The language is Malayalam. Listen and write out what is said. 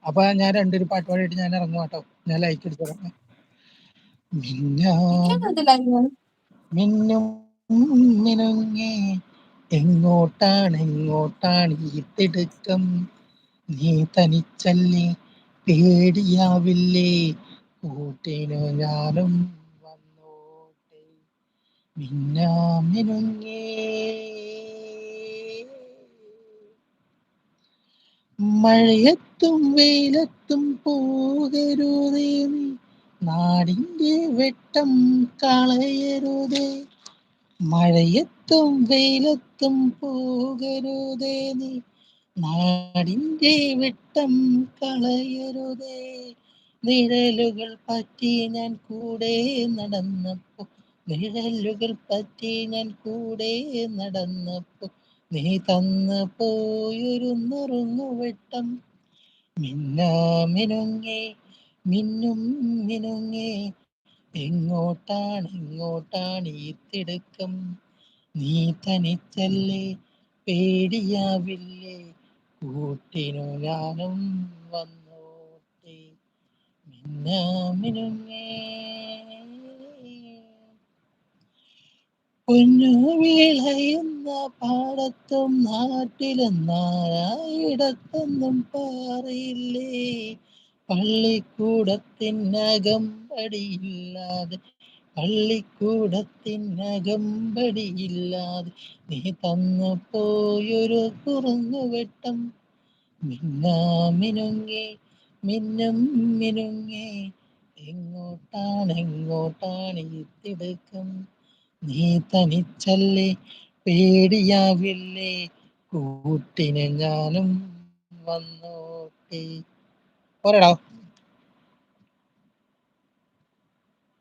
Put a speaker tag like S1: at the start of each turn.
S1: അപ്പൊ ഞാൻ രണ്ടൊരു പാട്ട് പാടിയിട്ട് ഞാൻ ഇറങ്ങും കേട്ടോ. ഞാൻ ലൈക്ക് എടുത്തോളാം. മിന്നും മിനുങ്ങേ എങ്ങോട്ടാണ് എങ്ങോട്ടാണ് ഈ തിടുക്കം, നീ തനിച്ചല്ലേ പേടിയാവില്ലേ കൂട്ടിനു ഞാനും വന്നോട്ടെ. മിന്നാമിനുങ്ങേ മഴയത്തും വെയിലത്തും പോകരുതേ നീ, നാടിൻ്റെ വെട്ടം കളയരുതേ. മഴയത്തും വെയിലത്തും പോകരുതേ നീ, നാടിൻ്റെ വെട്ടം കളയരുതേ. നിഴലുകൾ പറ്റി ഞാൻ കൂടെ നടന്നപ്പോ, നിഴലുകൾ പറ്റി ഞാൻ കൂടെ നടന്നപ്പോ, നീ തന്നു പോയൊരു നുറുങ്ങുവെട്ടം. മിന്നാമിനുങ്ങേ മിന്നും മിനുങ്ങേ എങ്ങോട്ടാണ് എങ്ങോട്ടാണ് ഈ തിടുക്കം, നീ തനിച്ചല്ലേ പേടിയാവില്ലേ കൂട്ടിനു ഞാനും വന്നോട്ടെ. മിന്നാമിനുങ്ങേ പൊന്നു വിളയുന്ന പാടത്തും നാട്ടിലും നാരായിടത്തൊന്നും പാറയില്ലേ, പള്ളിക്കൂടത്തിനകമ്പടിയില്ലാതെ പള്ളിക്കൂടത്തിനകമ്പടിയില്ലാതെ നീ തന്നു പോയൊരു കുറുങ്ങുവെട്ടം. മിന്നാമിനുങ്ങേ മിന്നും മിനുങ്ങേ എങ്ങോട്ടാണ് എങ്ങോട്ടാണ് ഈ തിടുക്കം, നീ തനിച്ചല്ലേ പേടിയാവില്ലേ കൂട്ടിന് ഞാനും വന്നോട്ടെ. പോരടാ.